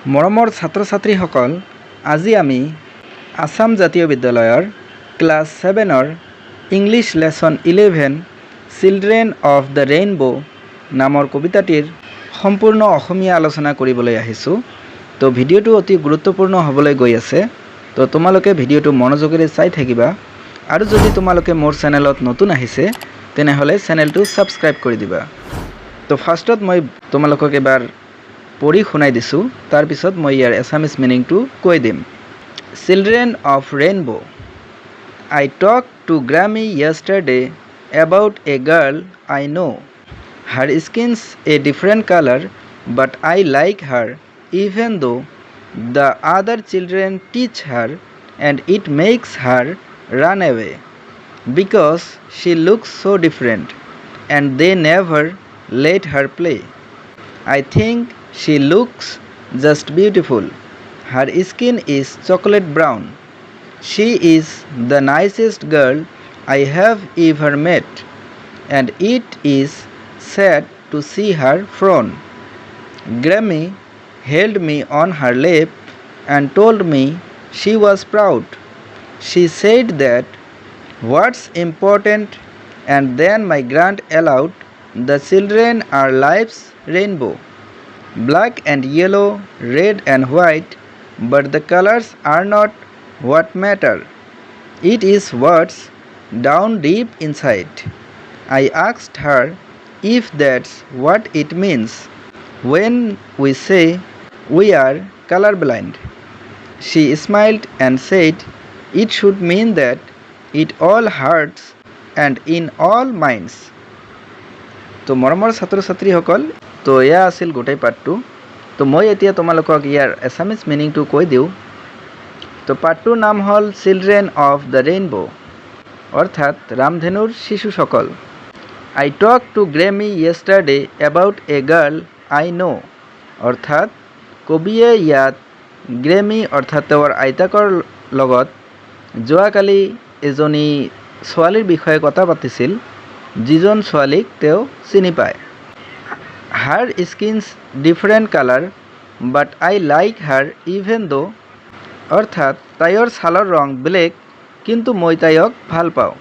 মৰমৰ ছাত্ৰ ছাত্ৰীসকল, আজি আমি আসাম জাতীয় বিদ্যালয়ৰ ক্লাছ 7ৰ English lesson 11 children of the rainbow নামৰ কবিতাটিৰ সম্পূৰ্ণ অসমীয়া আলোচনা কৰিবলৈ আহিছোঁ। তো ভিডিঅ'টো অতি গুৰুত্বপূৰ্ণ হ'বলৈ গৈ আছে। তো তোমালোকে ভিডিঅ'টো মনোযোগেৰে চাই থাকিবা আৰু যদি তোমালোকে মোৰ চেনেলত নতুন আহিছে তেনেহ'লে চেনেলটো ছাবস্ক্ৰাইব কৰি দিবা। তো ফাৰ্ষ্টত মই তোমালোকক এবাৰ পঢ়ি শুনাই দিছোঁ, তাৰপিছত মই ইয়াৰ এছামিজ মিনিংটো কৈ দিম। Children of rainbow. I talked to Grammy yesterday about a girl I know. Her skin's a different color, but I like her even though the other children teach her and it makes her run away because she looks so different and they never let her play. I think she looks just beautiful. Her skin is chocolate brown. She is the nicest girl I have ever met, and it is sad to see her frown. Grammy held me on her lap and told me she was proud. She said that what's important, and then my grant aloud, the children are life's rainbow. Black and yellow, red and white, but the colors are not what matter. It is what's down deep inside. I asked her if that's what it means when we say we are colorblind. She smiled and said it should mean that it all hurts and in all minds. তো মৰমৰ ছাত্ৰ ছাত্ৰীসকল, তো এয়া আছিল গোটেই পাঠটো। তো মই এতিয়া তোমালোকক ইয়াৰ এছামিজ মিনিংটো কৈ দিওঁ। তো পাঠটোৰ নাম হ'ল চিলড্ৰেন অফ দ্য ৰেইনবো, অৰ্থাৎ ৰামধেনুৰ শিশুসকল। I talk to granny yesterday about a girl I know', অৰ্থাৎ কবিয়ে ইয়াত গ্ৰেমি অৰ্থাৎ তেওঁৰ আইতাকৰ লগত যোৱাকালি এজনী ছোৱালীৰ বিষয়ে কথা পাতিছিল, যিজন ছোৱালীক তেওঁ চিনি পায়। হাৰ স্কিনছ ডিফাৰেণ্ট কালাৰ বাট আই লাইক হাৰ ইভেন দ', অৰ্থাৎ তাইৰ ছালৰ ৰং বেলেগ কিন্তু মই তাইক ভাল পাওঁ।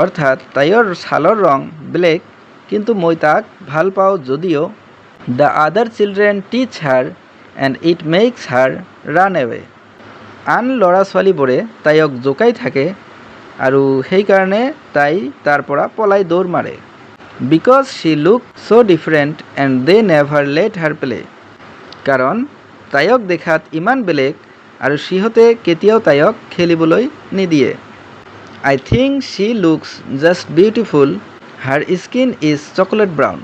অৰ্থাৎ তাইৰ ছালৰ ৰং বেলেগ কিন্তু মই তাক ভাল পাওঁ যদিও দ্য আদাৰ চিলড্ৰেন টিচ হাৰ and it makes her run away, আন ল'ৰা ছোৱালীবোৰে তাইক জোকাই থাকে আৰু সেইকাৰণে তাই তাৰ পৰা পলাই দৌৰ মাৰে। Because she looks' different and they never let her play, কাৰণ তাইক দেখাত ইমান বেলেগ আৰু সিহঁতে কেতিয়াও তাইক খেলিবলৈ নিদিয়ে। I think she looks just beautiful, her skin is chocolate brown,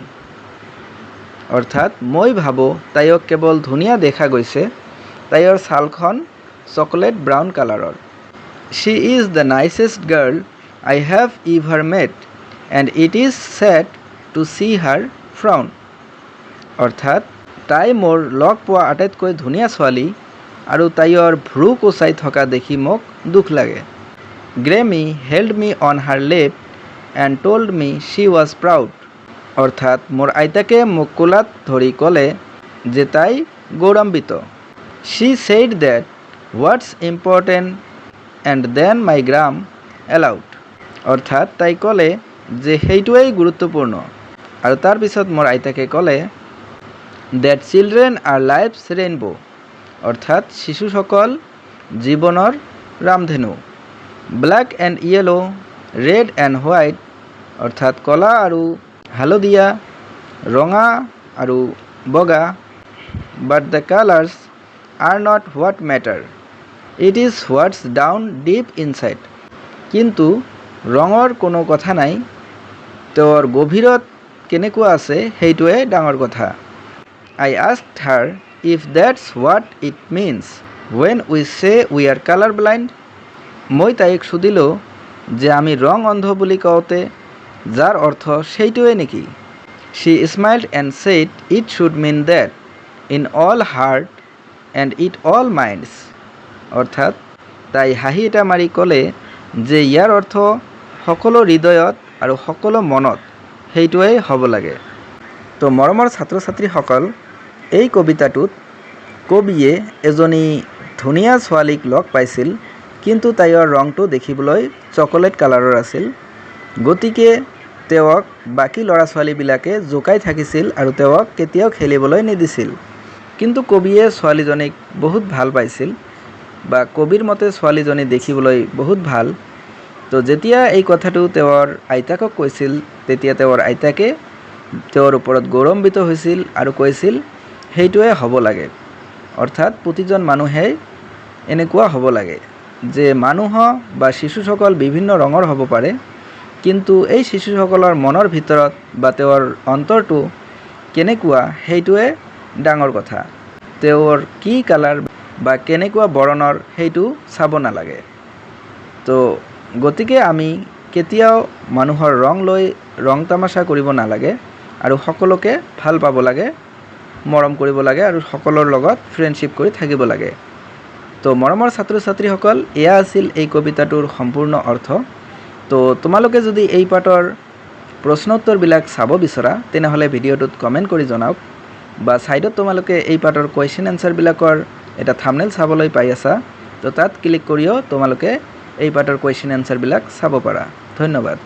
অৰ্থাৎ মই ভাবোঁ তাইক কেৱল ধুনীয়া দেখা গৈছে, তাইৰ ছালখন চকলেট ব্ৰাউন কালাৰৰ। She is the nicest girl I have ever met and it is sad to see her frown, অৰ্থাৎ তাই মোৰ লগ পোৱা আটাইতকৈ ধুনীয়া ছোৱালী আৰু তাইৰ ভ্ৰু কোচাই থকা দেখি মোক দুখ লাগে। গ্ৰেমি হেল্ড মি অন হাৰ লেপ and told me Shi was proud, অৰ্থাৎ মোৰ আইতাকে মোক কোলাত ধৰি ক'লে যে তাই গৌৰৱান্বিত। She said that what's important and then my gran allowed, অৰ্থাৎ তাই ক'লে যে সেইটোৱেই গুৰুত্বপূৰ্ণ আৰু তাৰপিছত মোৰ আইতাকে ক'লে that children are life's rainbow, অৰ্থাৎ শিশুসকল জীৱনৰ ৰামধেনু। Black and yellow, red and white, অৰ্থাৎ ক'লা আৰু হালধীয়া, ৰঙা আৰু বগা, but the colours are not what matter, it is what's down deep inside, কিন্তু ৰঙৰ কোনো কথা নাই, তেওঁৰ গভীৰত কেনেকুৱা আছে সেইটোৱে ডাঙৰ কথা। I asked her if that's what it means when we say we R colour blind, মই তাইক সুধিলোঁ যে আমি ৰং অন্ধ বুলি কওঁতে যাৰ অৰ্থ সেইটোৱে নেকি। She smiled and said it should mean that in all heart and it all minds, অৰ্থাৎ তাই হাঁহি এটা মাৰি ক'লে যে ইয়াৰ অৰ্থ সকলো হৃদয়ত আৰু সকলো মনত সেইটোৱেই হ'ব লাগে। তো মৰমৰ ছাত্ৰ ছাত্ৰীসকল, এই কবিতাটোত কবিয়ে এজনী ধুনীয়া ছোৱালীক লগ পাইছিল, কিন্তু তাইৰ ৰংটো দেখিবলৈ চকলেট কালাৰৰ আছিল। গতিকে তেওঁক বাকী ল'ৰা ছোৱালীবিলাকে জোকাই থাকিছিল আৰু তেওঁক কেতিয়াও খেলিবলৈ নিদিছিল। কিন্তু কবিয়ে ছোৱালীজনীক বহুত ভাল পাইছিল, বা কবিৰ মতে ছোৱালীজনী দেখিবলৈ বহুত ভাল। তো যেতিয়া এই কথাটো তেওঁৰ আইতাকক কৈছিল, তেতিয়া তেওঁৰ আইতাকে তেওঁৰ ওপৰত গৌৰৱান্বিত হৈছিল আৰু কৈছিল সেইটোৱে হ'ব লাগে। অৰ্থাৎ প্ৰতিজন মানুহেই এনেকুৱা হ'ব লাগে যে মানুহ বা শিশুসকল বিভিন্ন ৰঙৰ হ'ব পাৰে, কিন্তু এই শিশুসকলৰ মনৰ ভিতৰত বা তেওঁৰ অন্তৰটো কেনেকুৱা সেইটোৱে ডাঙৰ কথা। তেওঁৰ কি কালাৰ বা কেনেকুৱা বৰণৰ সেইটো চাব নালাগে। তো গতিকে আমি কেতিয়াও মানুহৰ ৰং লৈ ৰং তামাচা কৰিব নালাগে আৰু সকলোকে ভাল পাব লাগে, মৰম কৰিব লাগে আৰু সকলোৰ লগত ফ্ৰেণ্ডশ্বিপ কৰি থাকিব লাগে। তো মৰমৰ ছাত্ৰ ছাত্ৰীসকল, এয়া আছিল এই কবিতাটোৰ সম্পূৰ্ণ অৰ্থ। তো তোমালোকে যদি এই পাঠৰ প্ৰশ্ন উত্তৰবিলাক চাব বিচৰা তেনেহ'লে ভিডিঅ'টোত কমেণ্ট কৰি জনাওক, বা ছাইডত তোমালোকে এই পাঠৰ কুৱেশ্যন এনচাৰবিলাকৰ এটা থাম্বনেইল চাবলৈ পাই আছা। তো তাত ক্লিক কৰিও তোমালোকে এই পাঠৰ কুৱেশ্যন এনচাৰবিলাক চাব পাৰা। ধন্যবাদ।